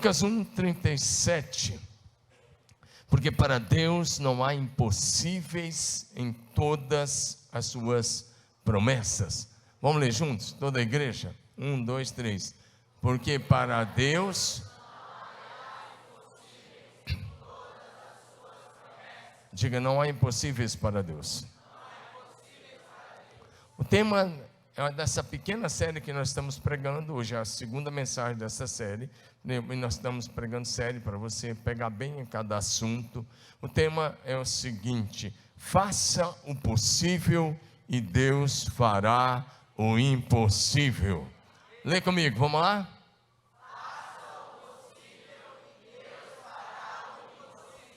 Lucas 1:37. Porque para Deus não há impossíveis em todas as suas promessas. Vamos ler juntos, toda a igreja? 1, 2, 3. Porque para Deus... Diga, não há impossíveis para Deus. O tema é dessa pequena série que nós estamos pregando hoje, a segunda mensagem dessa série, e nós estamos pregando série para você pegar bem em cada assunto. O tema é o seguinte: faça o possível e Deus fará o impossível. Lê comigo, vamos lá?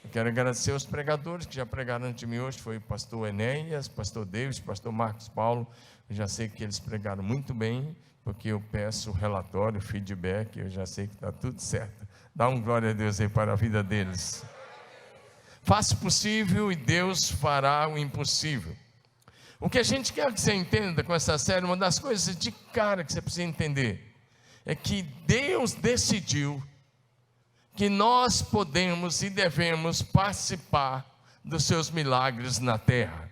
Eu quero agradecer aos pregadores que já pregaram antes de mim hoje. Foi o pastor Enéas, pastor Davis, pastor Marcos Paulo. Eu já sei que eles pregaram muito bem, porque eu peço o relatório, o feedback. Eu já sei que está tudo certo. Dá um glória a Deus aí para a vida deles. Faça o possível e Deus fará o impossível. O que a gente quer que você entenda com essa série, uma das coisas de cara que você precisa entender, é que Deus decidiu que nós podemos e devemos participar dos seus milagres na terra.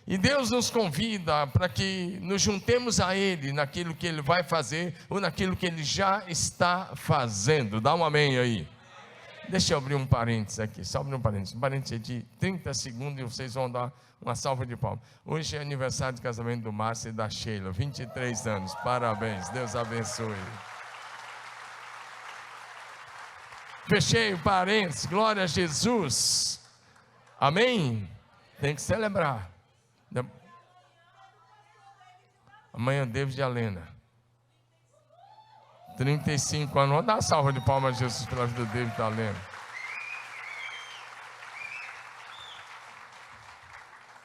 E Deus nos convida para que nos juntemos a Ele naquilo que Ele vai fazer ou naquilo que Ele já está fazendo. Dá um amém aí. Deixa eu abrir um parênteses aqui, só abrir um parênteses de 30 segundos e vocês vão dar uma salva de palmas. Hoje é aniversário de casamento do Márcio e da Sheila, 23 anos, parabéns, Deus abençoe. Fechei o parênteses, glória a Jesus, amém? Tem que celebrar. Amanhã é David e a Lena, 35 anos, vamos dar uma salva de palmas a Jesus pela vida do David e da Lena.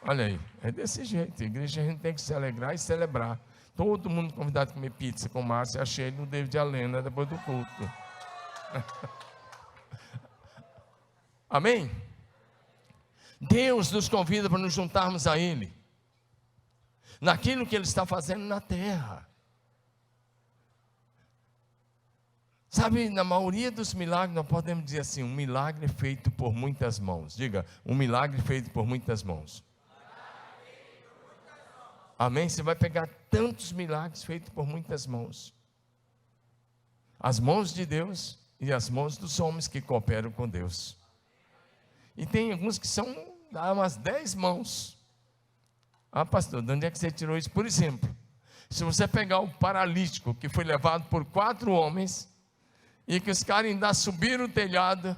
Olha aí, é desse jeito, a igreja a gente tem que se alegrar e celebrar. Todo mundo convidado a comer pizza com o Márcio, achei no David e a Lena depois do culto. Amém? Deus nos convida para nos juntarmos a Ele, naquilo que Ele está fazendo na terra. Sabe, na maioria dos milagres, nós podemos dizer assim, um milagre feito por muitas mãos. Diga, um milagre feito por muitas mãos. Amém? Você vai pegar tantos milagres feitos por muitas mãos. As mãos de Deus e as mãos dos homens que cooperam com Deus. E tem alguns que são umas 10 mãos. Ah, pastor, de onde é que você tirou isso? Por exemplo, se você pegar o paralítico que foi levado por 4 homens, e que os caras ainda subiram o telhado,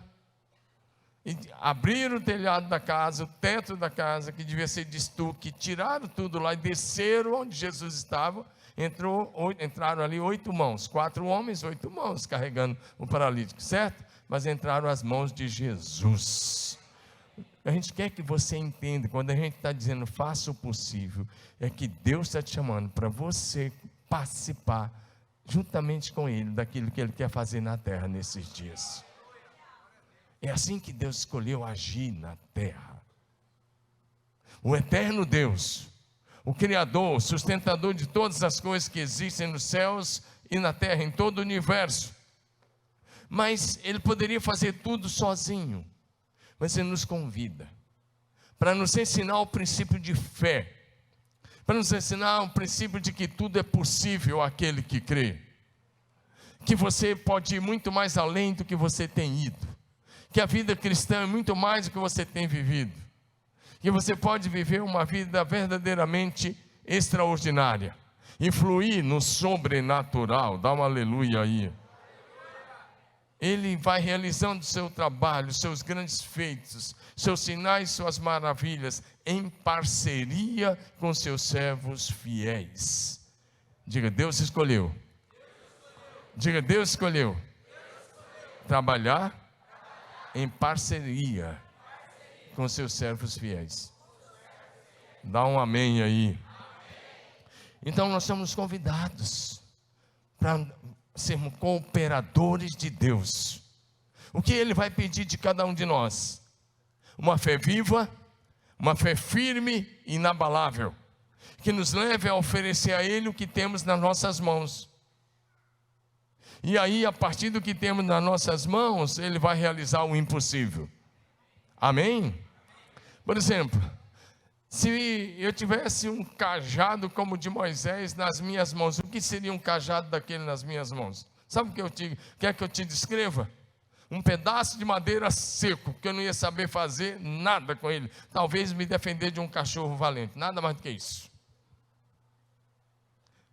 e abriram o telhado da casa, o teto da casa, que devia ser de estuque, tiraram tudo lá e desceram onde Jesus estava. Entraram ali 8 mãos, 4 homens, 8 mãos carregando o paralítico, certo? Mas entraram as mãos de Jesus. A gente quer que você entenda, quando a gente está dizendo faça o possível, é que Deus está te chamando para você participar juntamente com Ele daquilo que Ele quer fazer na terra nesses dias. É assim que Deus escolheu agir na terra. O eterno Deus, o Criador, o sustentador de todas as coisas que existem nos céus e na terra, em todo o universo. Mas Ele poderia fazer tudo sozinho. Mas Ele nos convida para nos ensinar o princípio de fé, para nos ensinar o princípio de que tudo é possível àquele que crê, que você pode ir muito mais além do que você tem ido, que a vida cristã é muito mais do que você tem vivido, que você pode viver uma vida verdadeiramente extraordinária, influir no sobrenatural. Dá um aleluia aí. Ele vai realizando o seu trabalho, seus grandes feitos, seus sinais, suas maravilhas, em parceria com seus servos fiéis. Diga, Deus escolheu. Diga, Deus escolheu. Trabalhar em parceria com seus servos fiéis. Dá um amém aí. Então nós somos convidados para sermos cooperadores de Deus. O que Ele vai pedir de cada um de nós? Uma fé viva, uma fé firme e inabalável, que nos leve a oferecer a Ele o que temos nas nossas mãos. E aí, a partir do que temos nas nossas mãos, Ele vai realizar o impossível. Amém? Por exemplo, se eu tivesse um cajado como o de Moisés nas minhas mãos, o que seria um cajado daquele nas minhas mãos? Sabe o que quer que eu te descreva? Um pedaço de madeira seco, que eu não ia saber fazer nada com ele. Talvez me defender de um cachorro valente, nada mais do que isso.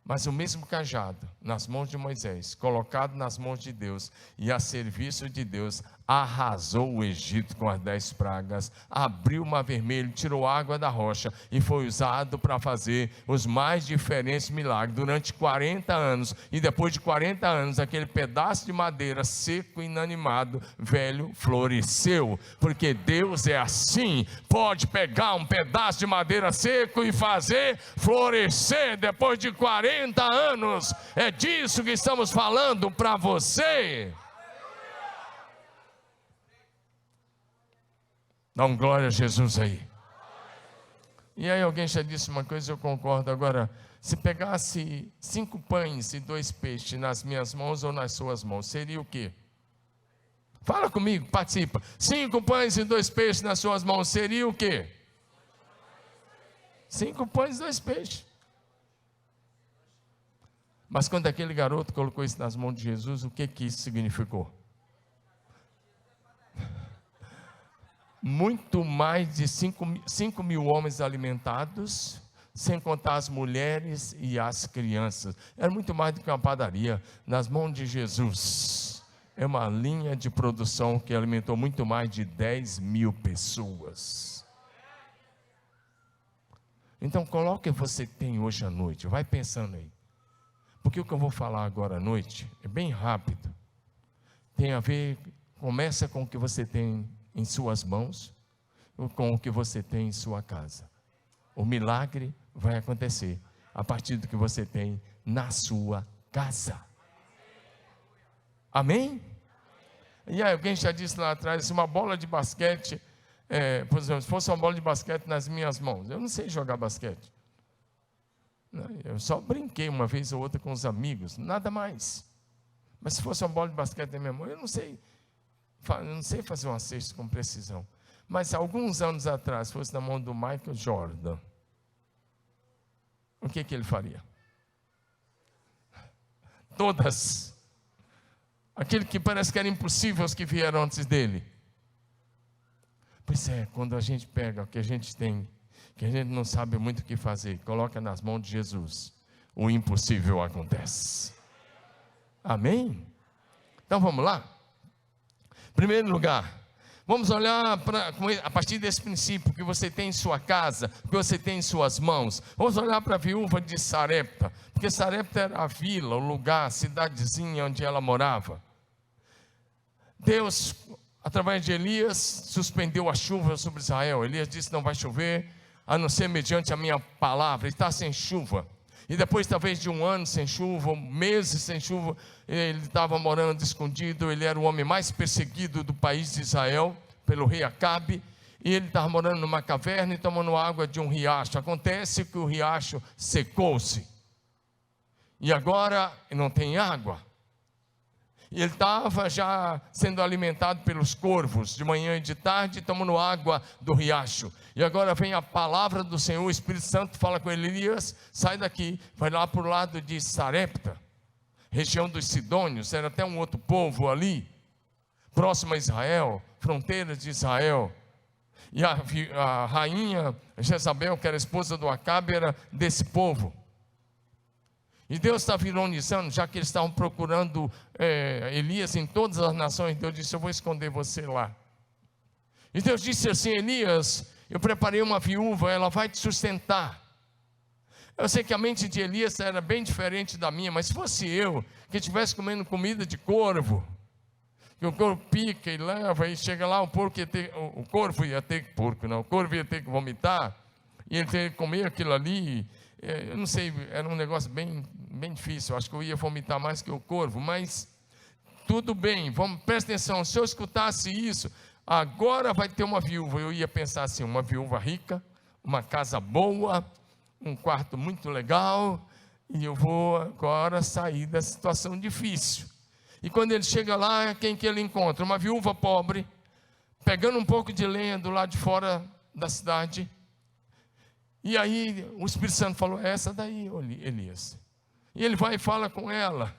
Mas o mesmo cajado, nas mãos de Moisés, colocado nas mãos de Deus e a serviço de Deus, arrasou o Egito com as 10 pragas, abriu o Mar Vermelho, tirou água da rocha e foi usado para fazer os mais diferentes milagres durante 40 anos. E depois de 40 anos, aquele pedaço de madeira seco, inanimado, velho, floresceu. Porque Deus é assim, pode pegar um pedaço de madeira seco e fazer florescer depois de 40 anos. É disso que estamos falando para você. Dá um glória a Jesus aí. E aí alguém já disse uma coisa, eu concordo. Agora, se pegasse 5 pães e 2 peixes nas minhas mãos ou nas suas mãos, seria o quê? Fala comigo, participa. 5 pães e 2 peixes nas suas mãos, seria o quê? 5 pães e 2 peixes. Mas quando aquele garoto colocou isso nas mãos de Jesus, o que isso significou? Muito mais de 5 mil homens alimentados, sem contar as mulheres e as crianças. Era muito mais do que uma padaria. Nas mãos de Jesus, é uma linha de produção que alimentou muito mais de 10 mil pessoas. Então coloque o que você tem hoje à noite, vai pensando aí. Porque o que eu vou falar agora à noite é bem rápido. Tem a ver, começa com o que você tem em suas mãos, ou com o que você tem em sua casa. O milagre vai acontecer a partir do que você tem na sua casa. Amém? E aí, alguém já disse lá atrás, se uma bola de basquete, por exemplo, se fosse uma bola de basquete nas minhas mãos, eu não sei jogar basquete. Eu só brinquei uma vez ou outra com os amigos, nada mais. Mas se fosse uma bola de basquete na minha mão, eu não sei fazer uma cesta com precisão. Mas alguns anos atrás, se fosse na mão do Michael Jordan, o que ele faria? Todas. Aquele que parece que era impossível os que vieram antes dele. Pois é, quando a gente pega o que a gente tem, que a gente não sabe muito o que fazer, coloca nas mãos de Jesus, o impossível acontece. Amém? Então vamos lá? Primeiro lugar, vamos olhar a partir desse princípio que você tem em sua casa, que você tem em suas mãos. Vamos olhar para a viúva de Sarepta, porque Sarepta era a vila, o lugar, a cidadezinha onde ela morava. Deus, através de Elias, suspendeu a chuva sobre Israel. Elias disse: não vai chover, a não ser mediante a minha palavra. Está sem chuva. E depois talvez de 1 ano sem chuva, meses sem chuva, ele estava morando escondido. Ele era o homem mais perseguido do país de Israel, pelo rei Acabe. E ele estava morando numa caverna e tomando água de um riacho. Acontece que o riacho secou-se. E agora não tem água. E ele estava já sendo alimentado pelos corvos, de manhã e de tarde, tomando água do riacho. E agora vem a palavra do Senhor, o Espírito Santo fala com Elias: sai daqui, vai lá para o lado de Sarepta, região dos Sidônios, era até um outro povo ali, próximo a Israel, fronteiras de Israel. E a rainha Jezabel, que era esposa do Acabe, era desse povo. E Deus estava ironizando, já que eles estavam procurando Elias em todas as nações. Deus disse: eu vou esconder você lá. E Deus disse assim: Elias, eu preparei uma viúva, ela vai te sustentar. Eu sei que a mente de Elias era bem diferente da minha, mas se fosse eu, que estivesse comendo comida de corvo, que o corvo pica e leva, e chega lá, o corvo ia ter que vomitar, e ele teria que comer aquilo ali. Eu não sei, era um negócio bem difícil. Eu acho que eu ia vomitar mais que o corvo, mas tudo bem, presta atenção. Se eu escutasse isso, agora vai ter uma viúva. Eu ia pensar assim: uma viúva rica, uma casa boa, um quarto muito legal, e eu vou agora sair da situação difícil. E quando ele chega lá, quem que ele encontra? Uma viúva pobre, pegando um pouco de lenha do lado de fora da cidade. E aí o Espírito Santo falou: é essa daí, Elias. E ele vai e fala com ela.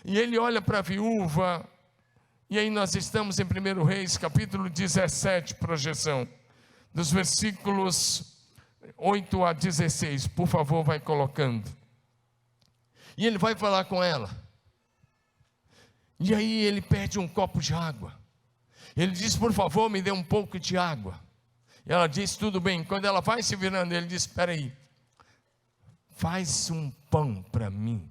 E ele olha para a viúva. E aí nós estamos em 1 Reis, capítulo 17, projeção, dos versículos 8 a 16. Por favor, vai colocando. E ele vai falar com ela. E aí ele pede um copo de água. Ele diz: por favor, me dê um pouco de água. E ela diz: tudo bem. Quando ela vai se virando, ele diz: espera aí, faz um pão para mim,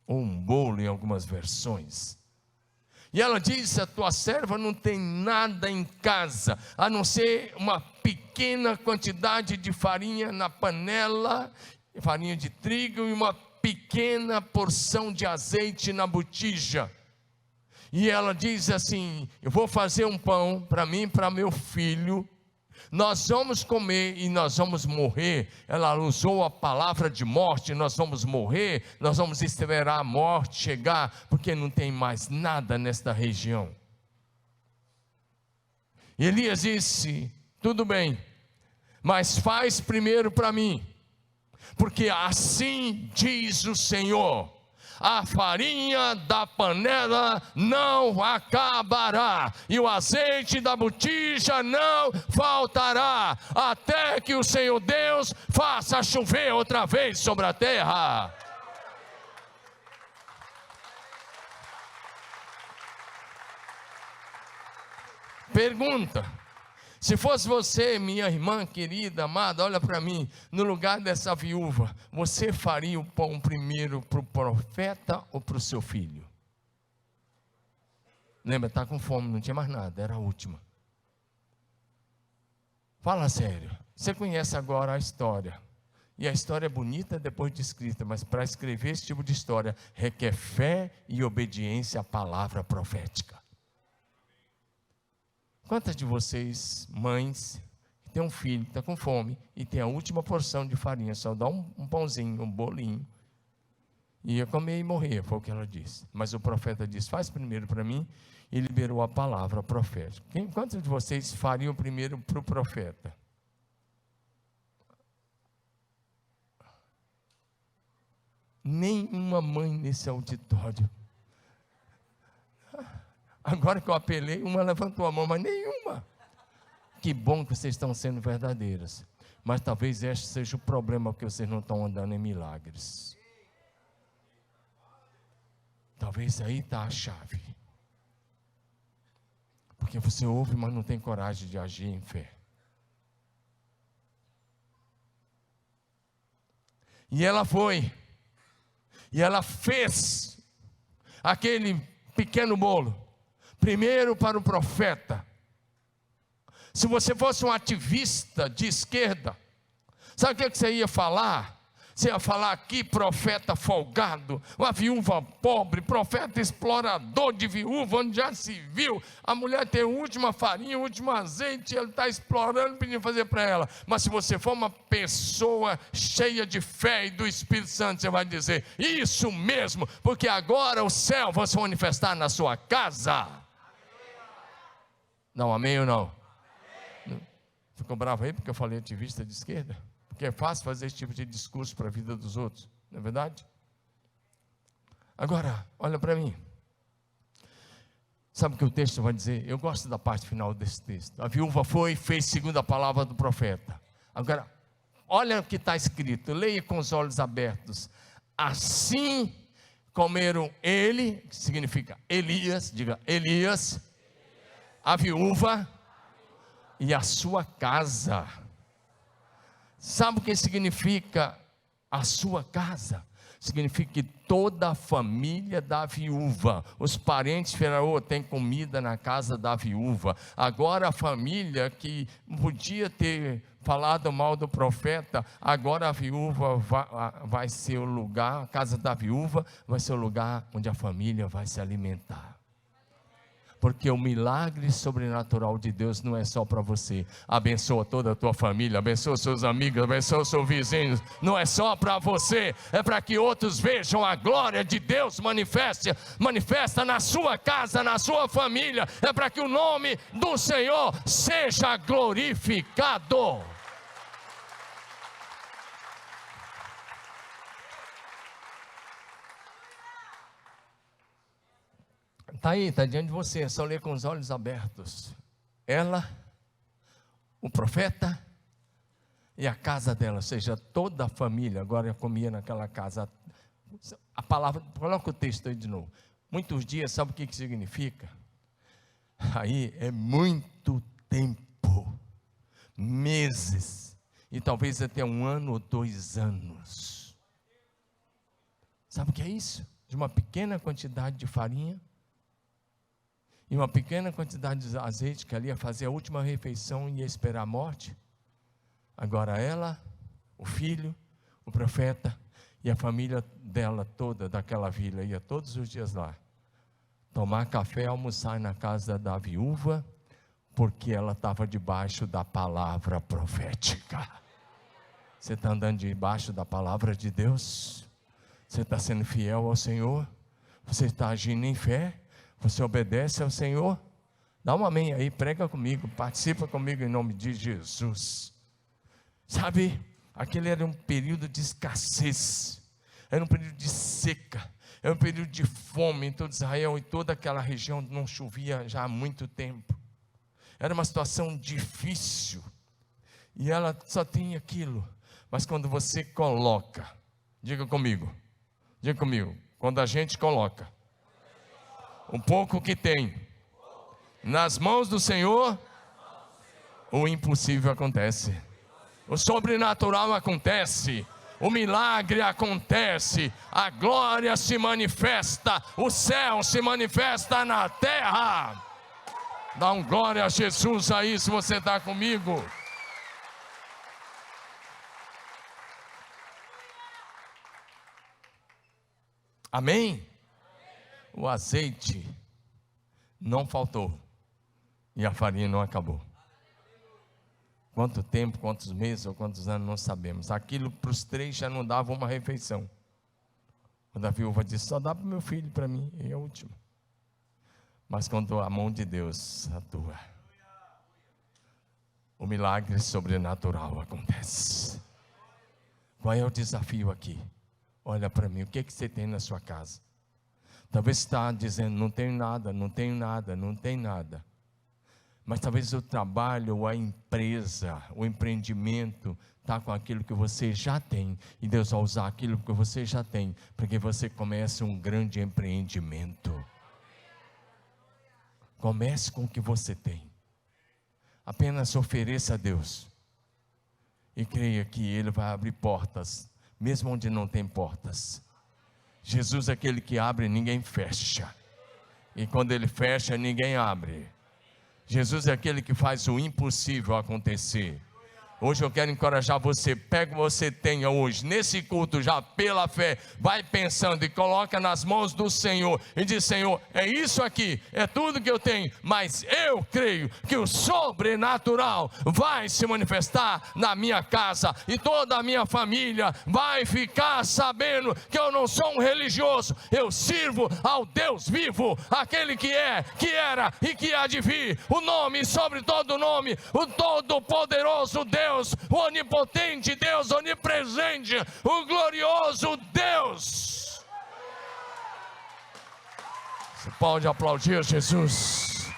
ou um bolo em algumas versões. E ela diz: a tua serva não tem nada em casa, a não ser uma pequena quantidade de farinha na panela, farinha de trigo, e uma pequena porção de azeite na botija. E ela diz assim: eu vou fazer um pão para mim e para meu filho, nós vamos comer e nós vamos morrer. Ela usou a palavra de morte: nós vamos morrer, nós vamos esperar a morte chegar, porque não tem mais nada nesta região. E Elias disse: tudo bem, mas faz primeiro para mim, porque assim diz o Senhor: a farinha da panela não acabará, e o azeite da botija não faltará, até que o Senhor Deus faça chover outra vez sobre a terra. Pergunta: se fosse você, minha irmã querida, amada, olha para mim, no lugar dessa viúva, você faria o pão primeiro para o profeta ou para o seu filho? Lembra, está com fome, não tinha mais nada, era a última. Fala sério, você conhece agora a história, e a história é bonita depois de escrita, mas para escrever esse tipo de história, requer fé e obediência à palavra profética. Quantas de vocês, mães, que tem um filho que está com fome e tem a última porção de farinha, só dá um pãozinho, um bolinho, ia comer e morrer, foi o que ela disse. Mas o profeta disse: faz primeiro para mim, e liberou a palavra profética. Quantos de vocês fariam primeiro para o profeta? Nenhuma mãe nesse auditório. Agora que eu apelei, uma levantou a mão, mas nenhuma. Que bom que vocês estão sendo verdadeiras. Mas talvez este seja o problema, porque vocês não estão andando em milagres. Talvez aí está a chave. Porque você ouve, mas não tem coragem de agir em fé. E ela foi. E ela fez aquele pequeno bolo. Primeiro para o profeta. Se você fosse um ativista de esquerda, sabe o que você ia falar? Você ia falar aqui: profeta folgado, uma viúva pobre, profeta explorador de viúva, onde já se viu. A mulher tem a última farinha, o último azeite, ele está explorando, pedindo fazer para ela. Mas se você for uma pessoa cheia de fé e do Espírito Santo, você vai dizer: isso mesmo, porque agora o céu vai se manifestar na sua casa. Não, amém ou não? Amém. Ficou bravo aí porque eu falei ativista de esquerda? Porque é fácil fazer esse tipo de discurso para a vida dos outros, não é verdade? Agora, olha para mim. Sabe o que o texto vai dizer? Eu gosto da parte final desse texto. A viúva foi e fez segundo a palavra do profeta. Agora, olha o que está escrito, leia com os olhos abertos. Assim comeram ele, que significa Elias, diga Elias, a viúva e a sua casa. Sabe o que significa a sua casa? Significa que toda a família da viúva, os parentes falaram: tem comida na casa da viúva. Agora a família que podia ter falado mal do profeta, agora a viúva vai ser o lugar, a casa da viúva vai ser o lugar onde a família vai se alimentar. Porque o milagre sobrenatural de Deus não é só para você. Abençoa toda a tua família, abençoa seus amigos, abençoa seus vizinhos. Não é só para você, é para que outros vejam a glória de Deus manifesta na sua casa, na sua família. É para que o nome do Senhor seja glorificado. Está aí, está diante de você, é só ler com os olhos abertos. Ela, o profeta e a casa dela, ou seja, toda a família agora comia naquela casa. A palavra, coloca o texto aí de novo. Muitos dias, sabe o que significa? Aí é muito tempo, meses, e talvez até 1 ano ou 2 anos. Sabe o que é isso? De uma pequena quantidade de farinha e uma pequena quantidade de azeite, que ali ia fazer a última refeição e ia esperar a morte. Agora ela, o filho, o profeta e a família dela toda, daquela vila, ia todos os dias lá tomar café, almoçar na casa da viúva, porque ela estava debaixo da palavra profética. Você está andando debaixo da palavra de Deus? Você está sendo fiel ao Senhor? Você está agindo em fé? Você obedece ao Senhor? Dá um amém aí, prega comigo, participa comigo em nome de Jesus. Sabe, aquele era um período de escassez, era um período de seca, era um período de fome em todo Israel, e toda aquela região não chovia já há muito tempo. Era uma situação difícil, e ela só tinha aquilo. Mas quando você coloca, diga comigo, quando a gente coloca o pouco que tem nas mãos do Senhor, o impossível acontece, o sobrenatural acontece, o milagre acontece, a glória se manifesta, o céu se manifesta na terra. Dá um glória a Jesus aí, se você está comigo. Amém? O azeite não faltou e a farinha não acabou. Quanto tempo, quantos meses ou quantos anos, não sabemos. Aquilo para os 3 já não dava uma refeição. Quando a viúva disse, só dá para o meu filho, para mim, é o último. Mas quando a mão de Deus atua, o milagre sobrenatural acontece. Qual é o desafio aqui? Olha para mim, o que você tem na sua casa? Talvez você está dizendo, não tenho nada, não tenho nada, não tem nada. Mas talvez o trabalho, ou a empresa, o empreendimento está com aquilo que você já tem. E Deus vai usar aquilo que você já tem, para que você comece um grande empreendimento. Comece com o que você tem. Apenas ofereça a Deus. E creia que Ele vai abrir portas, mesmo onde não tem portas. Jesus é aquele que abre, ninguém fecha. E quando Ele fecha, ninguém abre. Jesus é aquele que faz o impossível acontecer. Hoje eu quero encorajar você, pega o que você tenha hoje, nesse culto já pela fé, vai pensando e coloca nas mãos do Senhor, e diz, Senhor, é isso aqui, é tudo que eu tenho, mas eu creio que o sobrenatural vai se manifestar na minha casa, e toda a minha família vai ficar sabendo que eu não sou um religioso, eu sirvo ao Deus vivo, aquele que é, que era e que há de vir, o nome sobre todo nome, o todo-poderoso Deus, o onipotente Deus, onipresente, o glorioso Deus. Você pode aplaudir Jesus.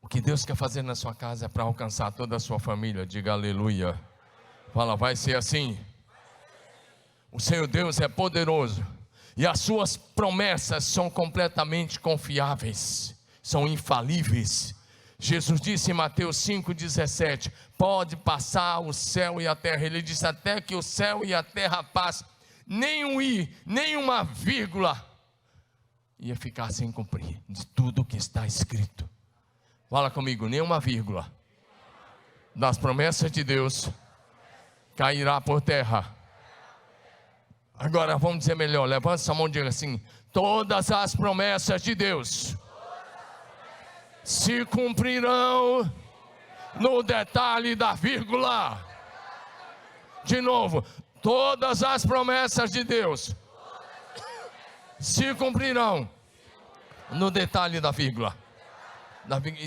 O que Deus quer fazer na sua casa é para alcançar toda a sua família. Diga aleluia. Fala, vai ser assim. O Senhor Deus é poderoso e as suas promessas são completamente confiáveis, são infalíveis. Jesus disse em Mateus 5,17: pode passar o céu e a terra. Ele disse até que o céu e a terra passem, nem um i, nem uma vírgula ia ficar sem cumprir de tudo que está escrito. Fala comigo, nem uma vírgula das promessas de Deus cairá por terra, Agora vamos dizer melhor, levanta sua mão e diga assim: todas as promessas de Deus se cumprirão no detalhe da vírgula. De novo, todas as promessas de Deus se cumprirão no detalhe da vírgula.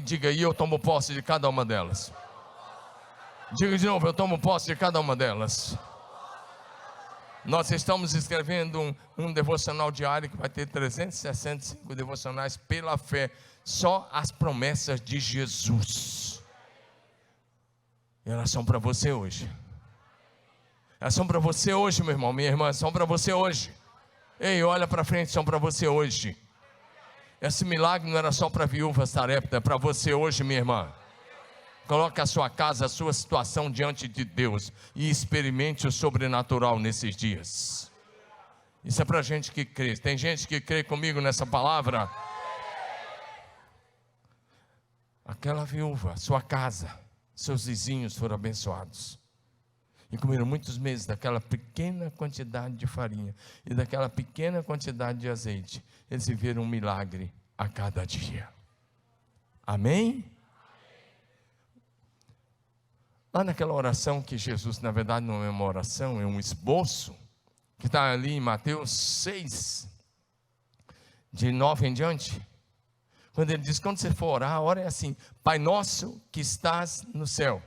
Diga aí, eu tomo posse de cada uma delas. Diga de novo, eu tomo posse de cada uma delas. Nós estamos escrevendo um devocional diário que vai ter 365 devocionais pela fé. Só as promessas de Jesus. E elas são para você hoje. Elas são para você hoje, meu irmão, minha irmã, são para você hoje. Ei, olha para frente, são para você hoje. Esse milagre não era só para viúvas Sarepta, é para você hoje, minha irmã. Coloque a sua casa, a sua situação diante de Deus e experimente o sobrenatural nesses dias. Isso é para gente que crê. Tem gente que crê comigo nessa palavra? Aquela viúva, sua casa, seus vizinhos foram abençoados. E comeram muitos meses daquela pequena quantidade de farinha e daquela pequena quantidade de azeite. Eles viveram um milagre a cada dia. Amém? Lá naquela oração que Jesus, na verdade não é uma oração, é um esboço, que está ali em Mateus 6, de 9 em diante. Quando ele diz, quando você for orar, ora é assim: Pai nosso que estás no céu,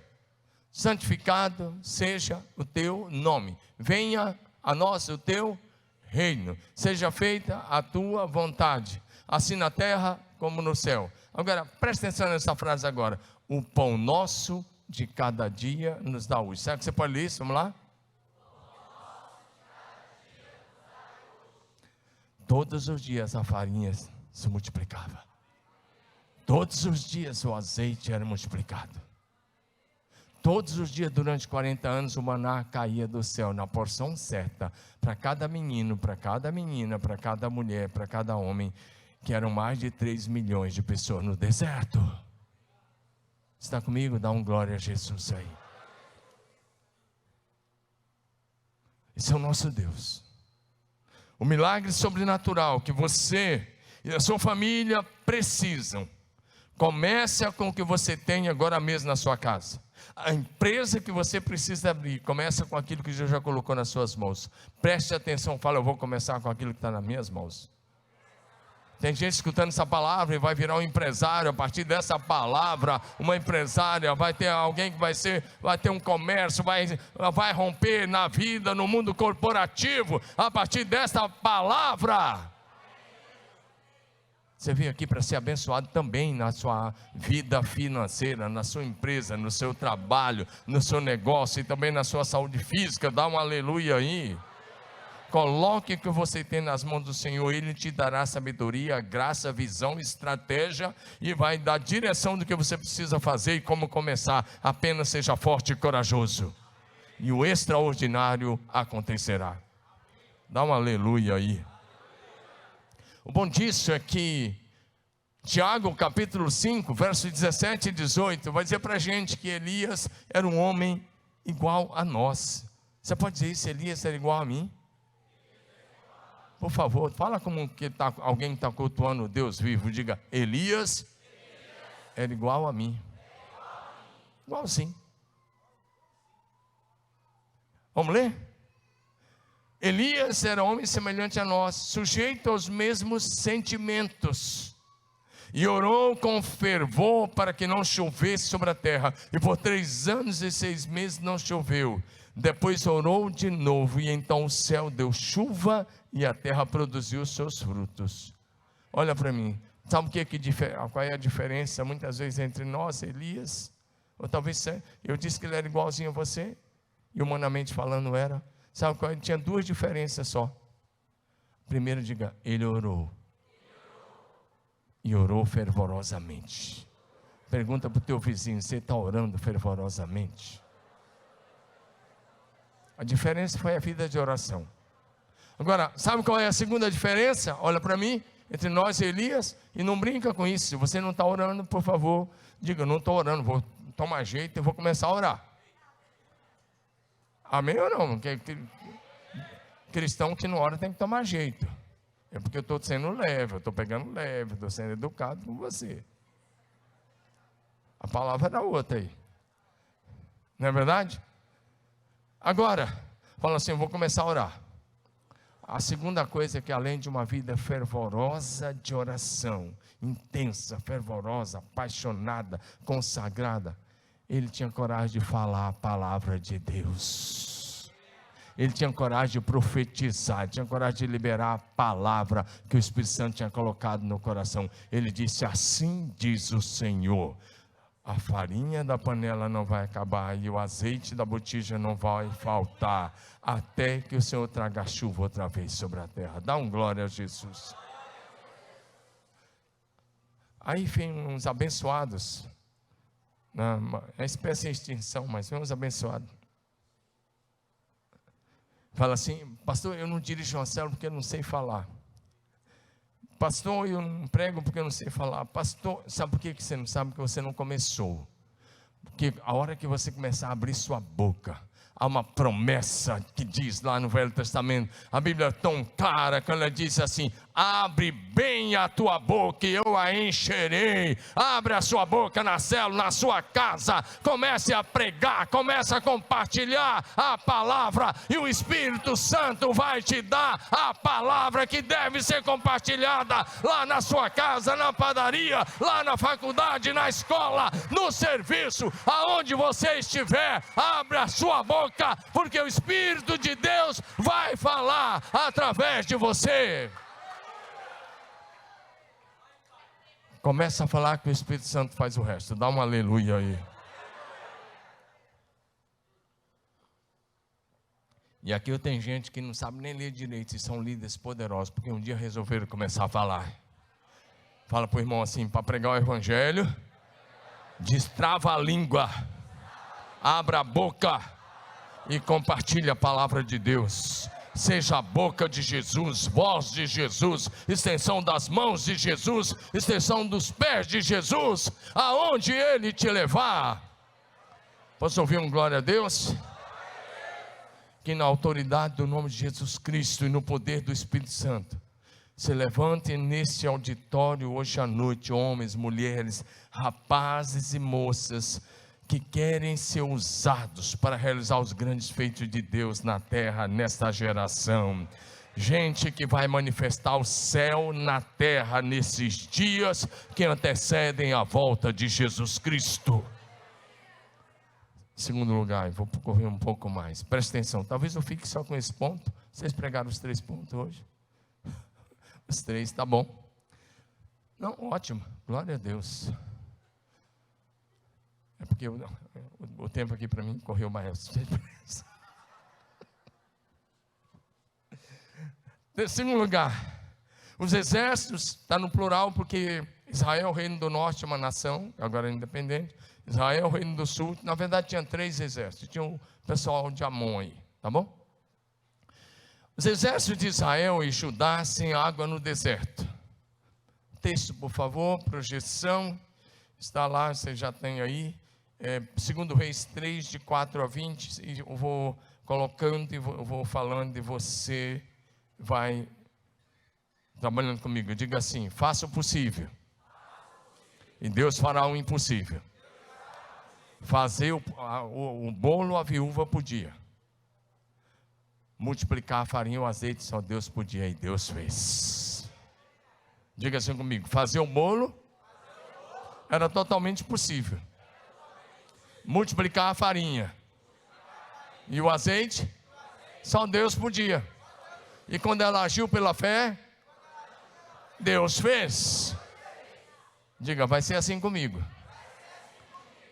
santificado seja o teu nome, venha a nós o teu reino, seja feita a tua vontade, assim na terra como no céu. Agora, preste atenção nessa frase agora: o pão nosso de cada dia nos dá hoje. Será que você pode ler isso? Vamos lá? Todos os dias a farinha se multiplicava. Todos os dias o azeite era multiplicado. Todos os dias durante 40 anos o maná caía do céu na porção certa para cada menino, para cada menina, para cada mulher, para cada homem, que eram mais de 3 milhões de pessoas no deserto. Está comigo? Dá um glória a Jesus aí. Esse é o nosso Deus. O milagre sobrenatural que você e a sua família precisam, começa com o que você tem agora mesmo na sua casa. A empresa que você precisa abrir, começa com aquilo que Deus já colocou nas suas mãos. Preste atenção, fala: eu vou começar com aquilo que está nas minhas mãos. Tem gente escutando essa palavra e vai virar um empresário a partir dessa palavra, uma empresária, vai ter alguém que vai ter um comércio, vai romper na vida, no mundo corporativo, a partir dessa palavra. Você veio aqui para ser abençoado também na sua vida financeira, na sua empresa, no seu trabalho, no seu negócio e também na sua saúde física. Dá um aleluia aí. Coloque o que você tem nas mãos do Senhor, Ele te dará sabedoria, graça, visão, estratégia e vai dar direção do que você precisa fazer e como começar. Apenas seja forte e corajoso e o extraordinário acontecerá. Dá um aleluia aí. O bom disso é que Tiago capítulo 5, verso 17 e 18 vai dizer para a gente que Elias era um homem igual a nós. Você pode dizer isso: Elias era igual a mim? Por favor, fala como que alguém está cultuando o Deus vivo. Diga: Elias era igual a mim. Igualzinho. Vamos ler? Elias era homem semelhante a nós, sujeito aos mesmos sentimentos, e orou com fervor para que não chovesse sobre a terra, e por 3 anos e 6 meses não choveu. Depois orou de novo, e então o céu deu chuva, e a terra produziu os seus frutos. Olha para mim, sabe qual é a diferença muitas vezes entre nós e Elias? Ou talvez eu disse que ele era igualzinho a você, e humanamente falando era. Sabe qual? Tinha 2 diferenças só. Primeiro, diga: ele orou. E orou fervorosamente. Pergunta para o teu vizinho: você está orando fervorosamente? A diferença foi a vida de oração. Agora, sabe qual é a segunda diferença? Olha para mim, entre nós e Elias, e não brinca com isso. Se você não está orando, por favor, diga: não estou orando, vou tomar jeito e vou começar a orar. Amém ou não? cristão que não ora tem que tomar jeito. É porque eu estou sendo leve, eu estou pegando leve, estou sendo educado com você. A palavra era outra aí. Não é verdade? Agora, fala assim, eu vou começar a orar. A segunda coisa é que além de uma vida fervorosa de oração, intensa, fervorosa, apaixonada, consagrada, ele tinha coragem de falar a palavra de Deus. Ele tinha coragem de profetizar, tinha coragem de liberar a palavra que o Espírito Santo tinha colocado no coração. Ele disse, assim diz o Senhor, a farinha da panela não vai acabar e o azeite da botija não vai faltar, até que o Senhor traga a chuva outra vez sobre a terra. Dá um glória a Jesus. Aí vem uns abençoados, é espécie de extinção, mas vem uns abençoados. Fala assim, pastor, eu não dirijo uma célula porque eu não sei falar. Pastor, eu não prego porque eu não sei falar. Pastor, sabe por que você não sabe? Porque você não começou. Porque a hora que você começar a abrir sua boca, há uma promessa que diz lá no Velho Testamento, a Bíblia é tão clara que ela diz assim, abre bem a tua boca e eu a encherei. Abre a sua boca na célula, na sua casa, comece a pregar, comece a compartilhar a palavra e o Espírito Santo vai te dar a palavra que deve ser compartilhada lá na sua casa, na padaria, lá na faculdade, na escola, no serviço, aonde você estiver, abre a sua boca, porque o Espírito de Deus vai falar através de você. Começa a falar que o Espírito Santo faz o resto. Dá um aleluia aí. E aqui eu tenho gente que não sabe nem ler direito e são líderes poderosos, porque um dia resolveram começar a falar. Fala para o irmão assim, para pregar o evangelho, destrava a língua, abra a boca e compartilha a palavra de Deus. Seja a boca de Jesus, voz de Jesus, extensão das mãos de Jesus, extensão dos pés de Jesus, aonde Ele te levar. Posso ouvir um glória a Deus? Que na autoridade do nome de Jesus Cristo e no poder do Espírito Santo, se levante nesse auditório hoje à noite, homens, mulheres, rapazes e moças, que querem ser usados para realizar os grandes feitos de Deus na terra, nesta geração. Gente que vai manifestar o céu na terra nesses dias que antecedem a volta de Jesus Cristo. Em segundo lugar, vou correr um pouco mais, presta atenção, talvez eu fique só com esse ponto. Vocês pregaram os 3 pontos hoje? Os 3, tá bom. Não, ótimo, glória a Deus. É porque o tempo aqui para mim correu mais. Em segundo lugar, os exércitos, está no plural porque Israel, o reino do norte, é uma nação, agora é independente. Israel, o reino do sul, na verdade tinha 3 exércitos. Tinha o pessoal de Amon aí, tá bom? Os exércitos de Israel e Judá sem água no deserto. Texto, por favor, projeção, está lá, você já tem aí. 2 Reis 3, de 4 a 20, e eu vou colocando e vou falando e você vai trabalhando comigo. Diga assim, faça o possível e Deus fará o impossível. Fazer o bolo a viúva podia, multiplicar a farinha e o azeite só Deus podia, e Deus fez. Diga assim comigo, fazer o bolo era totalmente possível, multiplicar a farinha e o azeite só Deus podia, e quando ela agiu pela fé, Deus fez. Diga, vai ser assim comigo.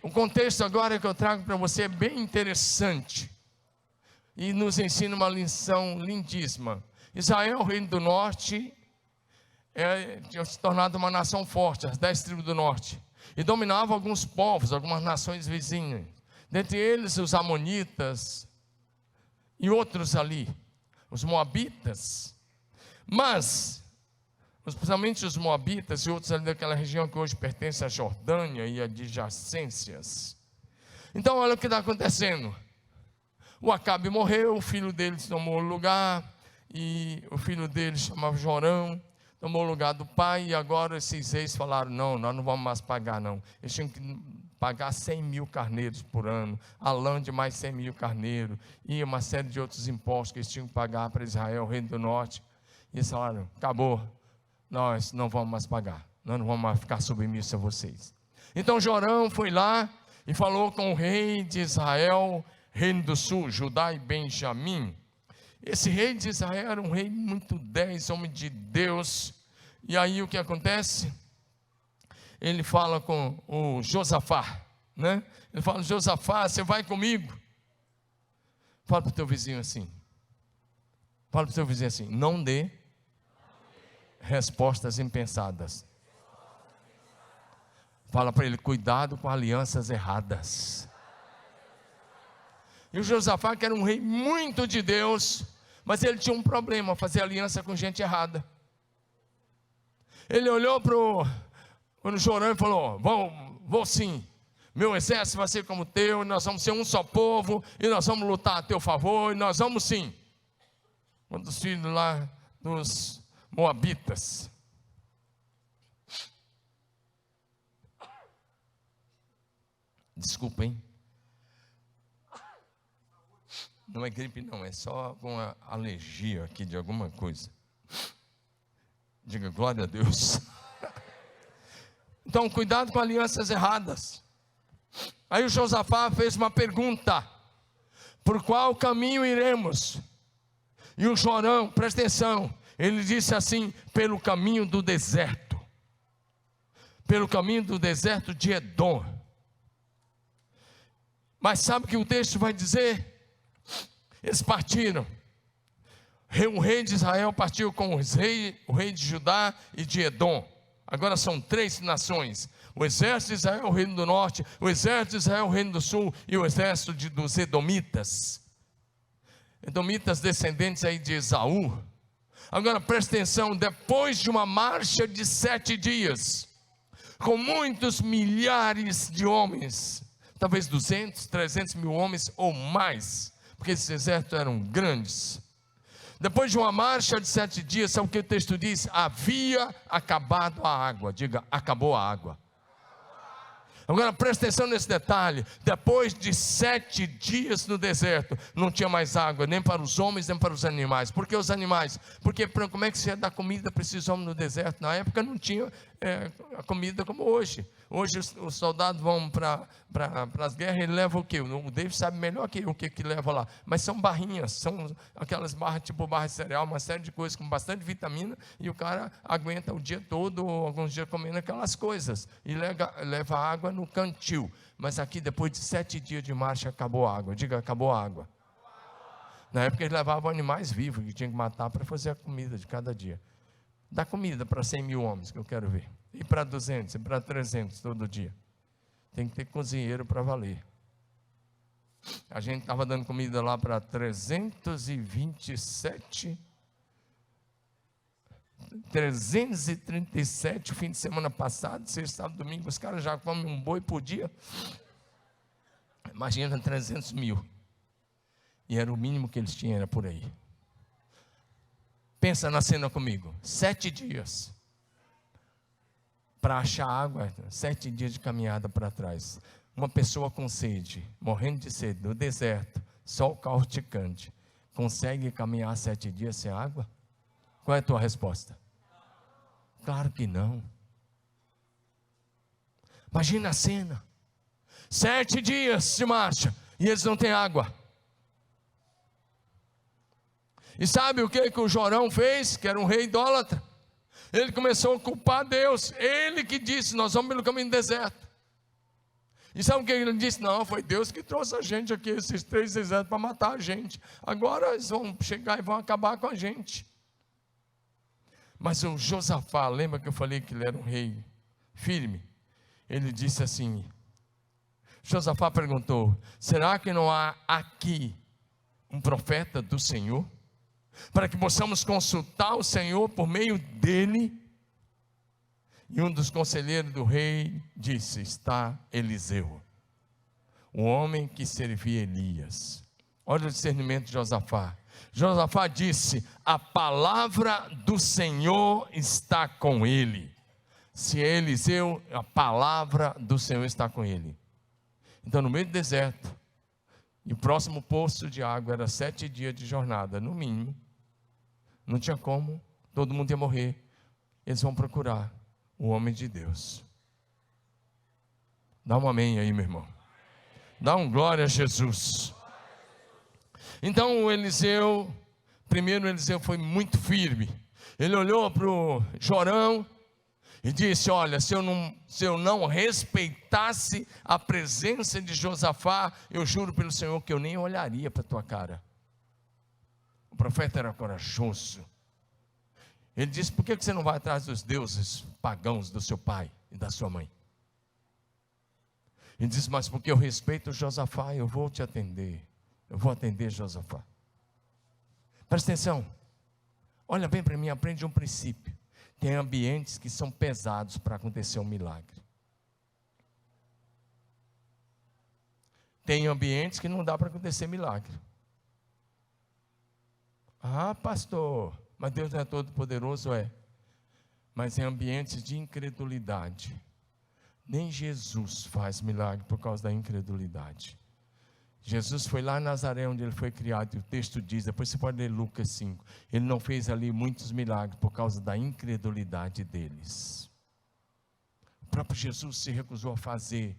O contexto agora que eu trago para você é bem interessante e nos ensina uma lição lindíssima. Israel, o reino do norte, tinha se tornado uma nação forte, as 10 tribos do norte, e dominava alguns povos, algumas nações vizinhas, dentre eles os amonitas e outros ali, os moabitas. Mas especialmente os moabitas e outros ali daquela região que hoje pertence à Jordânia e adjacências. Então olha o que está acontecendo. O Acabe morreu, o filho dele tomou o lugar, e o filho dele chamava Jorão, tomou o lugar do pai, e agora esses reis falaram: não, nós não vamos mais pagar não. Eles tinham que pagar 100 mil carneiros por ano, a lã de mais 100 mil carneiros, e uma série de outros impostos que eles tinham que pagar para Israel, o reino do norte. E eles falaram: acabou, nós não vamos mais pagar, nós não vamos mais ficar submissos a vocês. Então Jorão foi lá e falou com o rei de Israel, reino do sul, Judá e Benjamim. Esse rei de Israel era um rei muito 10, homem de Deus. E aí o que acontece? Ele fala com o Josafá, né? Ele fala: Josafá, você vai comigo? Fala para o teu vizinho assim. Fala para o teu vizinho assim: não dê respostas impensadas. Fala para ele: cuidado com alianças erradas. E o Josafá, que era um rei muito de Deus, mas ele tinha um problema: fazer aliança com gente errada. Ele olhou para o Jorão e falou: vou sim, meu exército vai ser como o teu, e nós vamos ser um só povo, e nós vamos lutar a teu favor, e nós vamos sim. Um dos filhos lá dos Moabitas. Desculpa, hein? Não é gripe não, é só alguma alergia aqui de alguma coisa. Diga glória a Deus. Então, cuidado com alianças erradas. Aí o Josafá fez uma pergunta: por qual caminho iremos? E o Jorão, presta atenção, ele disse assim: pelo caminho do deserto. Pelo caminho do deserto de Edom. Mas sabe o que o texto vai dizer? Eles partiram. O rei de Israel partiu com o rei de Judá e de Edom. Agora são 3 nações: o exército de Israel, o reino do norte; o exército de Israel, o reino do sul; e o exército dos Edomitas. Edomitas, descendentes aí de Esaú. Agora presta atenção: depois de uma marcha de 7 dias, com muitos milhares de homens, talvez 200, 300 mil homens ou mais, porque esses exércitos eram grandes. Depois de uma marcha de 7 dias, sabe o que o texto diz? Havia acabado a água. Diga: acabou a água. Agora presta atenção nesse detalhe: depois de 7 dias no deserto, não tinha mais água, nem para os homens, nem para os animais. Por que os animais? Porque como é que se ia dar comida para esses homens no deserto? Na época não tinha a comida como hoje. Hoje os soldados vão para as guerras, ele leva o quê? O David sabe melhor o que leva lá. Mas são barrinhas, são aquelas barras tipo barra de cereal, uma série de coisas com bastante vitamina, e o cara aguenta o dia todo, ou alguns dias comendo aquelas coisas, e leva água no cantil. Mas aqui, depois de 7 dias de marcha, acabou a água. Diga: acabou a água. Na época eles levavam animais vivos que tinham que matar para fazer a comida de cada dia. Dá comida para 100 mil homens, que eu quero ver. E para 200, e para 300 todo dia. Tem que ter cozinheiro para valer. A gente estava dando comida lá para 337 o fim de semana passado, sexta, sábado, domingo. Os caras já comem um boi por dia. Imagina 300 mil. E era o mínimo que eles tinham, era por aí. Pensa na cena comigo: 7 dias para achar água, 7 dias de caminhada para trás. Uma pessoa com sede, morrendo de sede, no deserto, sol causticante, consegue caminhar 7 dias sem água? Qual é a tua resposta? Claro que não. Imagina a cena: 7 dias de marcha e eles não têm água. E sabe o que o Jorão fez? Que era um rei idólatra. Ele começou a culpar Deus. Ele que disse: nós vamos pelo caminho do deserto. E sabe o que ele disse? Não, foi Deus que trouxe a gente aqui, esses 3 desertos, para matar a gente. Agora eles vão chegar e vão acabar com a gente. Mas o Josafá, lembra que eu falei que ele era um rei firme? Ele disse assim: Josafá perguntou: será que não há aqui um profeta do Senhor? Para que possamos consultar o Senhor por meio dele. E um dos conselheiros do rei disse: está Eliseu, o homem que servia Elias. Olha o discernimento de Josafá. Josafá disse: a palavra do Senhor está com ele. Se é Eliseu, a palavra do Senhor está com ele. Então, no meio do deserto, e o próximo poço de água era 7 dias de jornada, no mínimo. Não tinha como, todo mundo ia morrer. Eles vão procurar o homem de Deus. Dá um amém aí, meu irmão. Dá um glória a Jesus. Então o Eliseu, primeiro Eliseu foi muito firme. Ele olhou para o Jorão e disse: olha, se eu não respeitasse a presença de Josafá, eu juro pelo Senhor que eu nem olharia para a tua cara. O profeta era corajoso. Ele disse: por que você não vai atrás dos deuses pagãos do seu pai e da sua mãe? Ele disse: mas porque eu respeito Josafá, eu vou te atender. Eu vou atender Josafá. Presta atenção. Olha bem para mim, aprende um princípio. Tem ambientes que são pesados para acontecer um milagre. Tem ambientes que não dá para acontecer milagre. Ah, pastor, mas Deus não é todo poderoso? É. Mas em ambientes de incredulidade, nem Jesus faz milagre por causa da incredulidade. Jesus foi lá em Nazaré, onde ele foi criado, e o texto diz, depois você pode ler Lucas 5, ele não fez ali muitos milagres por causa da incredulidade deles. O próprio Jesus se recusou a fazer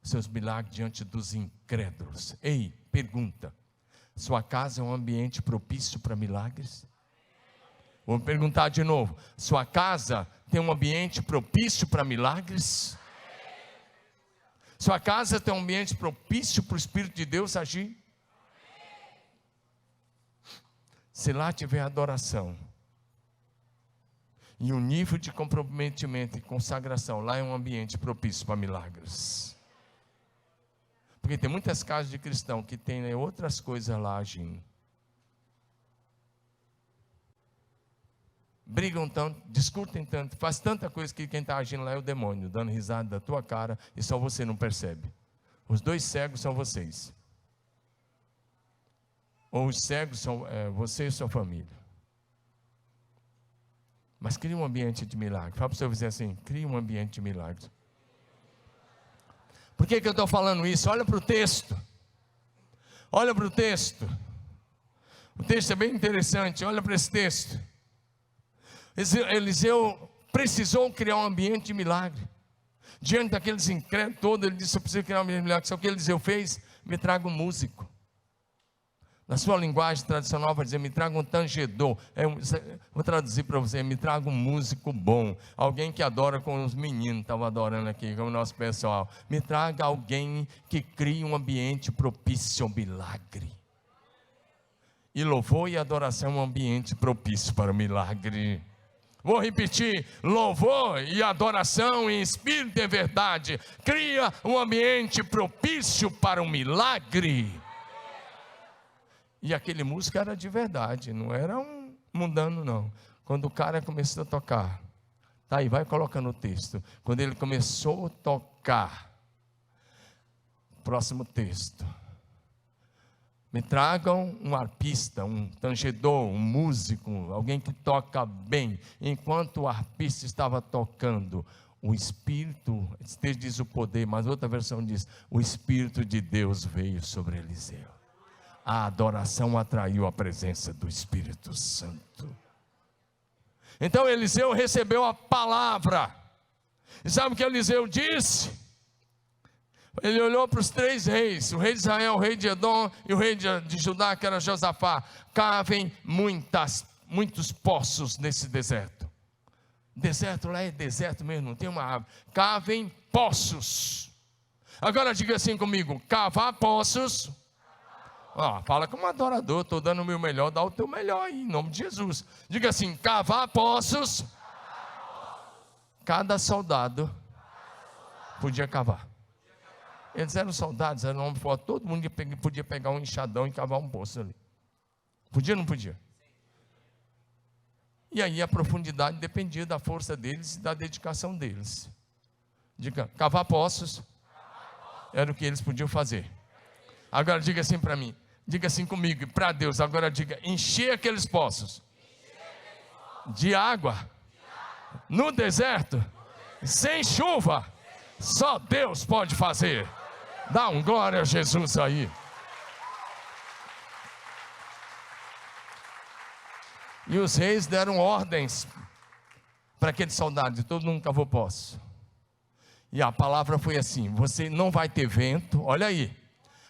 seus milagres diante dos incrédulos. Ei, pergunta: sua casa é um ambiente propício para milagres? Vou perguntar de novo: sua casa tem um ambiente propício para milagres? Sua casa tem um ambiente propício para o Espírito de Deus agir? Se lá tiver adoração e um nível de comprometimento e consagração, lá é um ambiente propício para milagres. Porque tem muitas casas de cristão que tem outras coisas lá agindo. Brigam tanto, discutem tanto, faz tanta coisa que quem está agindo lá é o demônio, dando risada da tua cara, e só você não percebe. Os dois cegos são vocês. Ou os cegos são você e sua família. Mas cria um ambiente de milagre. Fala para o seu vizinho assim: cria um ambiente de milagre. Por que eu estou falando isso? Olha para o texto. Olha para o texto. O texto é bem interessante, olha para esse texto. Eliseu precisou criar um ambiente de milagre. Diante daqueles incrédulos todos, ele disse: eu preciso criar um ambiente de milagre. Só que Eliseu fez: me traga um músico. Na sua linguagem tradicional vai dizer: me traga um tangedor. Vou traduzir para você: me traga um músico bom. Alguém que adora como os meninos estavam adorando aqui, como o nosso pessoal. Me traga alguém que crie um ambiente propício ao milagre. E louvor e adoração é um ambiente propício para o milagre. Vou repetir: louvor e adoração em espírito e verdade cria um ambiente propício para o milagre. E aquele músico era de verdade, não era um mundano não. Quando o cara começou a tocar, tá aí, vai colocando o texto. Quando ele começou a tocar, próximo texto: me tragam um arpista, um tangedor, um músico, alguém que toca bem. Enquanto o arpista estava tocando, o Espírito, esse texto diz o poder, mas outra versão diz: o Espírito de Deus veio sobre Eliseu. A adoração atraiu a presença do Espírito Santo. Então Eliseu recebeu a palavra. E sabe o que Eliseu disse? Ele olhou para os 3 reis, o rei de Israel, o rei de Edom e o rei de Judá, que era Josafá: cavem muitos poços nesse deserto. Deserto lá é deserto mesmo, não tem uma árvore. Cavem poços. Agora diga assim comigo: cavar poços. Fala como adorador, estou dando o meu melhor, dá o teu melhor aí, em nome de Jesus. Diga assim: cavar poços. Cada soldado podia cavar. Eles eram soldados, eram homens fortes, todo mundo podia pegar um enxadão e cavar um poço ali. Podia ou não podia? E aí a profundidade dependia da força deles e da dedicação deles. Diga: cavar poços era o que eles podiam fazer. Agora diga assim para mim: Diga assim comigo, para Deus, agora diga: encher aqueles poços de água no deserto, sem chuva, só Deus pode fazer. Dá um glória a Jesus aí. E os reis deram ordens para aqueles soldados: todo mundo cavou poço. E a palavra foi assim: você não vai ter vento, olha aí.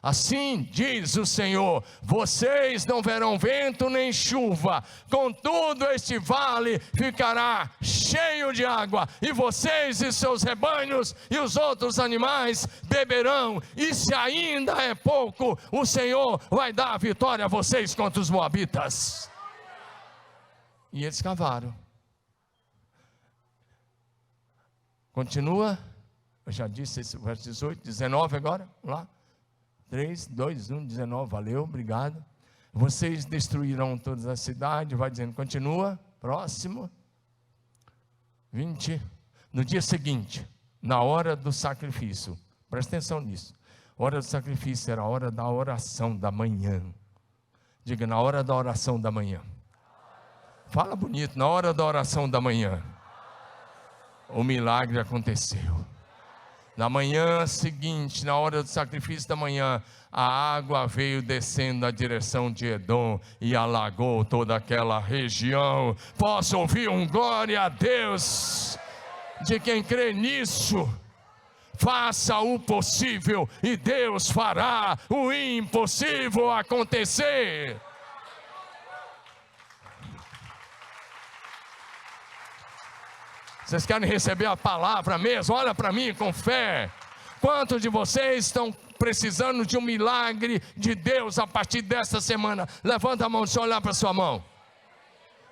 Assim diz o Senhor: vocês não verão vento nem chuva, contudo este vale ficará cheio de água, e vocês e seus rebanhos e os outros animais beberão, e se ainda é pouco, o Senhor vai dar a vitória a vocês contra os moabitas. E eles cavaram. Continua, eu já disse esse verso 18, 19 agora, vamos lá. 3, 2, 1, 19, valeu, obrigado. Vocês destruirão todas as cidades, vai dizendo, continua, próximo. 20, no dia seguinte, na hora do sacrifício, presta atenção nisso. A hora do sacrifício era a hora da oração da manhã. Diga, na hora da oração da manhã. Fala bonito, na hora da oração da manhã. O milagre aconteceu. Na manhã seguinte, na hora do sacrifício da manhã, a água veio descendo na direção de Edom e alagou toda aquela região. Posso ouvir um glória a Deus de quem crê nisso? Faça o possível e Deus fará o impossível acontecer. Vocês querem receber a palavra mesmo? Olha para mim com fé. Quantos de vocês estão precisando de um milagre de Deus a partir desta semana? Levanta a mão, deixa eu olhar para sua mão.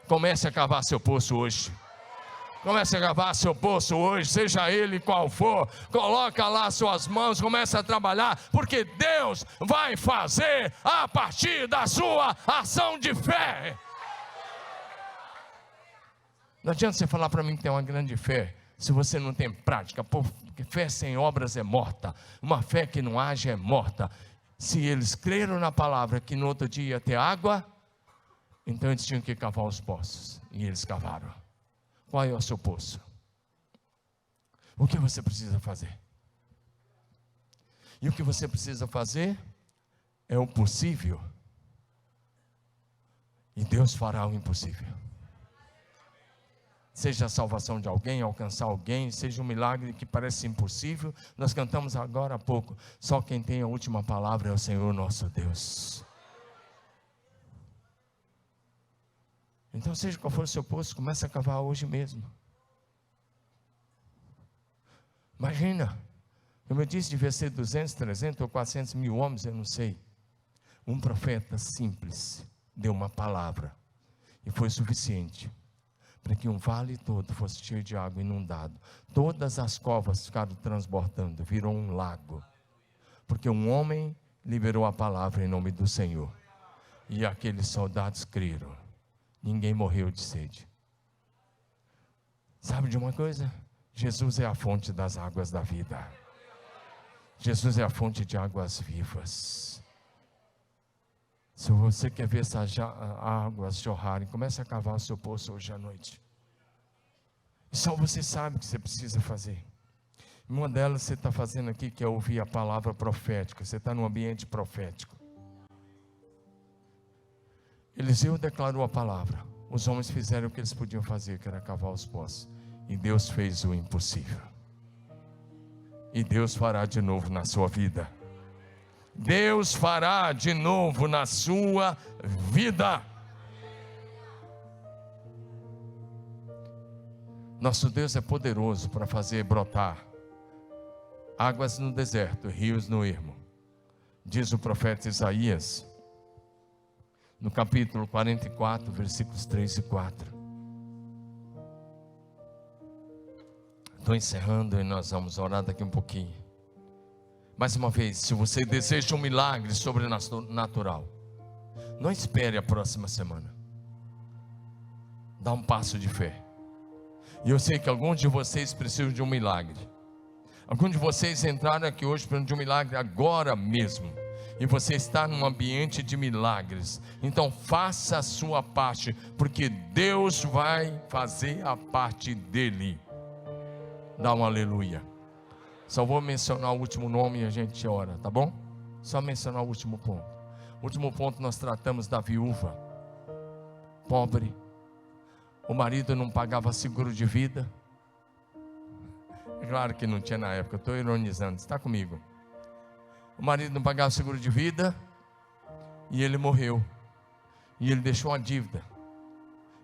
Comece a cavar seu poço hoje. Comece a cavar seu poço hoje, seja ele qual for. Coloca lá suas mãos, comece a trabalhar, porque Deus vai fazer a partir da sua ação de fé. Não adianta você falar para mim que tem uma grande fé, se você não tem prática, porque fé sem obras é morta, uma fé que não age é morta. Se eles creram na palavra que no outro dia ia ter água, então eles tinham que cavar os poços, e eles cavaram. Qual é o seu poço? O que você precisa fazer? E o que você precisa fazer é o possível, e Deus fará o impossível. Seja a salvação de alguém, alcançar alguém, seja um milagre que parece impossível. Nós cantamos agora há pouco, só quem tem a última palavra é o Senhor nosso Deus. Então seja qual for o seu poço, comece a cavar hoje mesmo. Imagina, como eu disse, devia ser 200, 300 ou 400 mil homens, eu não sei. Um profeta simples deu uma palavra e foi suficiente para que um vale todo fosse cheio de água, inundado. Todas as covas ficaram transbordando, virou um lago, porque um homem liberou a palavra em nome do Senhor, e aqueles soldados creram. Ninguém morreu de sede. Sabe de uma coisa? Jesus é a fonte das águas da vida. Jesus é a fonte de águas vivas. Se você quer ver essas águas jorrarem, comece a cavar o seu poço hoje à noite. E só você sabe o que você precisa fazer. Uma delas você está fazendo aqui, que é ouvir a palavra profética. Você está num ambiente profético. Eliseu declarou a palavra. Os homens fizeram o que eles podiam fazer, que era cavar os poços. E Deus fez o impossível. E Deus fará de novo na sua vida. Deus fará de novo na sua vida. Nosso Deus é poderoso para fazer brotar águas no deserto, rios no ermo. Diz o profeta Isaías, no capítulo 44, versículos 3 e 4. Estou encerrando e nós vamos orar daqui um pouquinho. Mais uma vez, se você deseja um milagre sobrenatural, não espere a próxima semana. Dá um passo de fé. E eu sei que alguns de vocês precisam de um milagre. Alguns de vocês entraram aqui hoje precisando de um milagre agora mesmo. e você está num ambiente de milagres. Então faça a sua parte, porque Deus vai fazer a parte dele. Dá um aleluia. Só vou mencionar o último nome e a gente ora, tá bom? Só mencionar o último ponto. O último ponto, nós tratamos da viúva pobre. O marido não pagava seguro de vida. É claro que não tinha na época, eu estou ironizando, está comigo. O marido não pagava seguro de vida e ele morreu. E ele deixou uma dívida.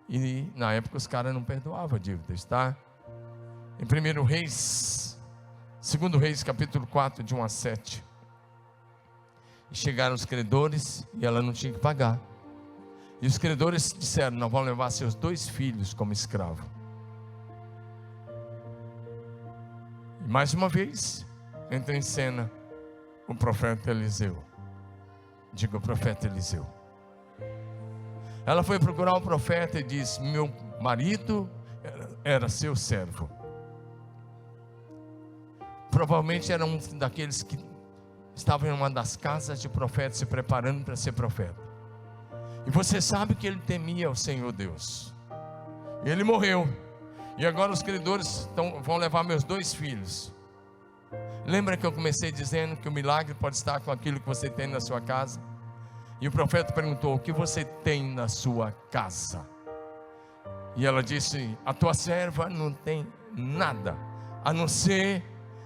E na época os caras não perdoavam a dívida, está? Em 1 Reis, 2 Reis capítulo 4, de 1 a 7. E chegaram os credores e ela não tinha que pagar. E os credores disseram: nós vamos levar seus 2 filhos como escravo. E mais uma vez entra em cena o profeta Eliseu. Diga: o profeta Eliseu. Ela foi procurar o profeta e disse: meu marido era seu servo. Provavelmente era um daqueles que estavam em uma das casas de profetas, se preparando para ser profeta. E você sabe que ele temia o Senhor Deus. E ele morreu. E agora os credores vão levar meus 2 filhos. Lembra que eu comecei dizendo que o milagre pode estar com aquilo que você tem na sua casa? E o profeta perguntou: o que você tem na sua casa? E ela disse: a tua serva não tem nada, a não ser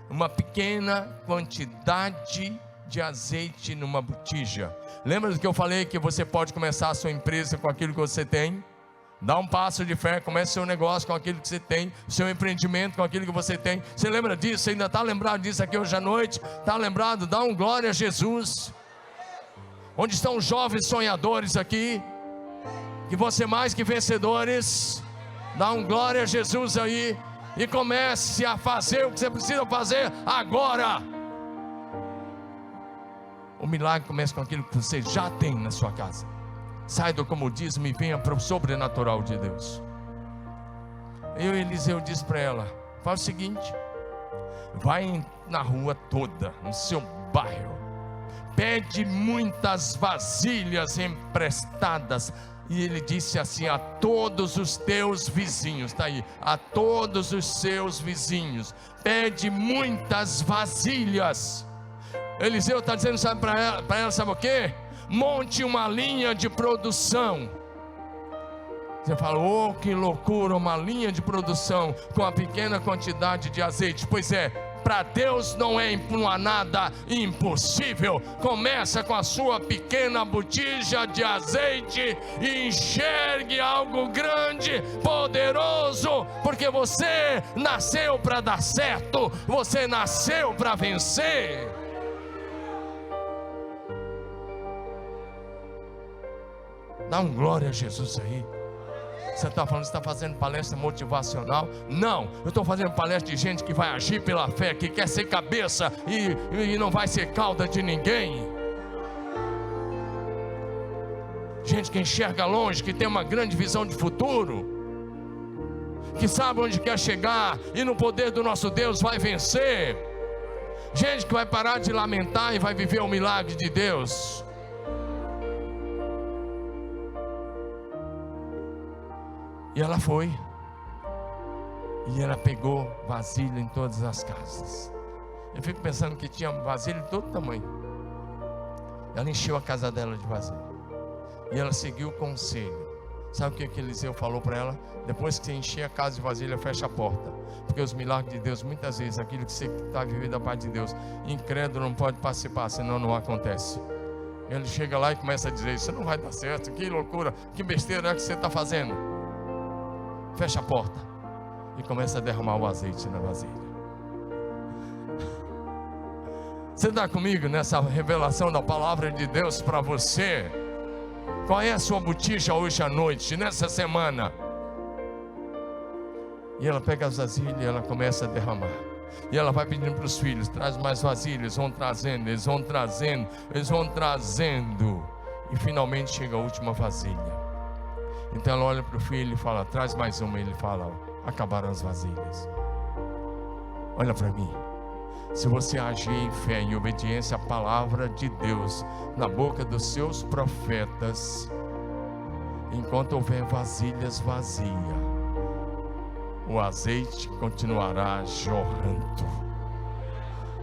uma pequena quantidade de azeite numa botija. Lembra do que eu falei, que você pode começar a sua empresa com aquilo que você tem? Dá um passo de fé, comece seu negócio com aquilo que você tem, seu empreendimento com aquilo que você tem. Você lembra disso? Você ainda está lembrado disso aqui hoje à noite? Está lembrado? Dá um glória a Jesus. Onde estão os jovens sonhadores aqui? Que vão ser mais que vencedores. Dá um glória a Jesus aí. E comece a fazer o que você precisa fazer agora. O milagre começa com aquilo que você já tem na sua casa. Sai do comodismo e venha para o sobrenatural de Deus. Eliseu disse para ela: faz o seguinte, vai na rua toda, no seu bairro, pede muitas vasilhas emprestadas. E ele disse assim: a todos os teus vizinhos, está aí, a todos os seus vizinhos, pede muitas vasilhas. Eliseu está dizendo, sabe, para ela, sabe o que? Monte uma linha de produção. Você fala: oh, que loucura, uma linha de produção com uma pequena quantidade de azeite. Pois é, para Deus não há nada impossível. Começa com a sua pequena botija de azeite e enxergue algo grande, poderoso, porque você nasceu para dar certo, você nasceu para vencer. Dá um glória a Jesus aí. Você está falando, você está fazendo palestra motivacional? Não, eu estou fazendo palestra de gente que vai agir pela fé, que quer ser cabeça e não vai ser cauda de ninguém. Gente que enxerga longe, que tem uma grande visão de futuro, que sabe onde quer chegar e no poder do nosso Deus vai vencer. Gente que vai parar de lamentar e vai viver o milagre de Deus. E ela foi, e ela pegou vasilha em todas as casas. Eu fico pensando que tinha vasilha de todo tamanho. Ela encheu a casa dela de vasilha, e ela seguiu o conselho. Sabe o que Eliseu falou para ela? Depois que você encher a casa de vasilha, fecha a porta. Porque os milagres de Deus, muitas vezes, aquilo que você está vivendo da parte de Deus, incrédulo não pode participar, senão não acontece. Ele chega lá e começa a dizer: isso não vai dar certo, que loucura, que besteira é que você está fazendo. Fecha a porta e começa a derramar o azeite na vasilha. Você está comigo nessa revelação da palavra de Deus para você? Qual é a sua botija hoje à noite, nessa semana? E ela pega as vasilhas e ela começa a derramar. E ela vai pedindo para os filhos: traz mais vasilhas. Eles vão trazendo, eles vão trazendo, eles vão trazendo. E finalmente chega a última vasilha. Então ela olha para o filho e fala: traz mais uma. Ele fala: acabaram as vasilhas. Olha para mim. Se você agir em fé, em obediência à palavra de Deus, na boca dos seus profetas, enquanto houver vasilhas vazias, o azeite continuará jorrando.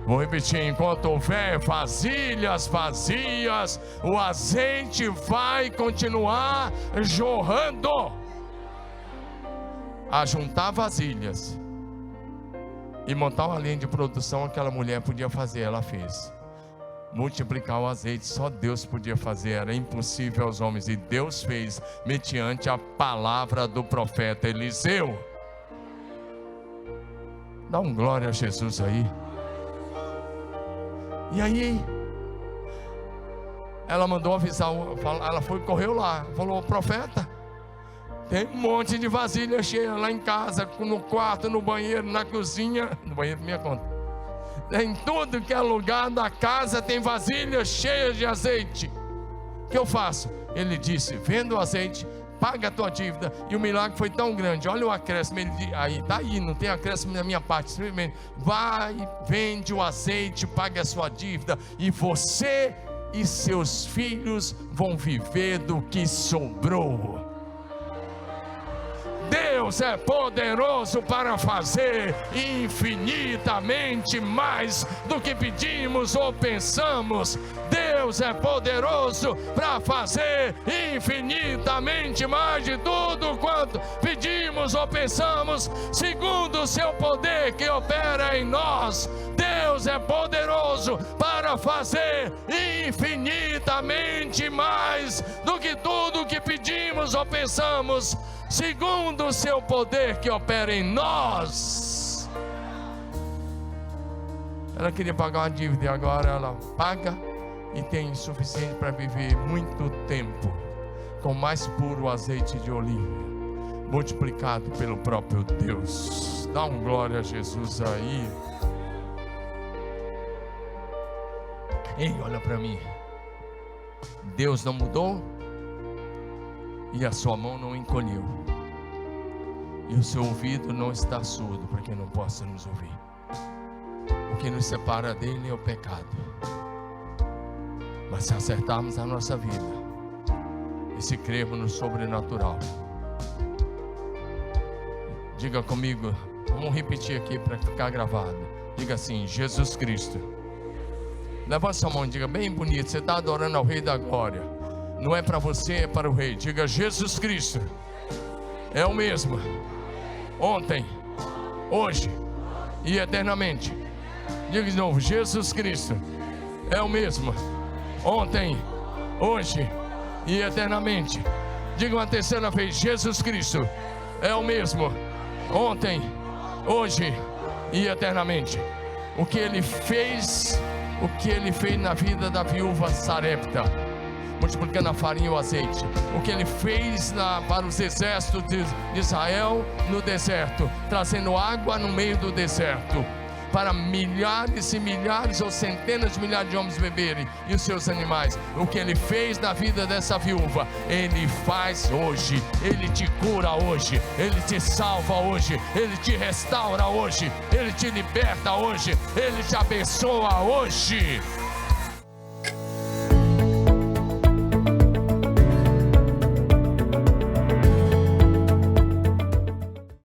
Vou repetir: enquanto houver vasilhas vazias, o azeite vai continuar jorrando. A juntar vasilhas e montar uma linha de produção, aquela mulher podia fazer, ela fez. Multiplicar o azeite, só Deus podia fazer, era impossível aos homens, e Deus fez, mediante a palavra do profeta Eliseu. Dá um glória a Jesus aí. E aí, ela mandou avisar, ela foi, correu lá, falou: profeta, tem um monte de vasilha cheia lá em casa, no quarto, no banheiro, na cozinha. No banheiro, minha conta. Em tudo que é lugar da casa tem vasilha cheia de azeite. O que eu faço? Ele disse: venda o azeite, paga a tua dívida. E o milagre foi tão grande. Olha o acréscimo. Ele disse, aí, tá aí, não tem acréscimo da minha parte. Simplesmente vai, vende o azeite, paga a sua dívida, e você e seus filhos vão viver do que sobrou. Deus é poderoso para fazer infinitamente mais do que pedimos ou pensamos. Deus é poderoso para fazer infinitamente mais de tudo quanto pedimos ou pensamos, segundo o seu poder que opera em nós. Deus é poderoso para fazer infinitamente mais do que tudo que pedimos ou pensamos, segundo o seu poder que opera em nós. Ela queria pagar uma dívida e agora ela paga e tem o suficiente para viver muito tempo, com mais puro azeite de oliva, multiplicado pelo próprio Deus. Dá um glória a Jesus aí. Ei, olha para mim. Deus não mudou e a sua mão não encolheu, e o seu ouvido não está surdo para que não possa nos ouvir. O que nos separa dele é o pecado. Mas se acertarmos a nossa vida e se crermos no sobrenatural, diga comigo, vamos repetir aqui para ficar gravado. Diga assim: Jesus Cristo. Levanta sua mão e diga bem bonito. Você está adorando ao Rei da Glória. Não é para você, é para o Rei. Diga: Jesus Cristo é o mesmo ontem, hoje e eternamente. Diga de novo: Jesus Cristo é o mesmo ontem, hoje e eternamente. Diga uma terceira vez: Jesus Cristo é o mesmo ontem, hoje e eternamente. O que ele fez na vida da viúva Sarepta, multiplicando a farinha e o azeite. O que ele fez para os exércitos de Israel no deserto, trazendo água no meio do deserto, para milhares e milhares ou centenas de milhares de homens beberem, e os seus animais. O que ele fez na vida dessa viúva, ele faz hoje. Ele te cura hoje, ele te salva hoje, ele te restaura hoje, ele te liberta hoje, ele te abençoa hoje.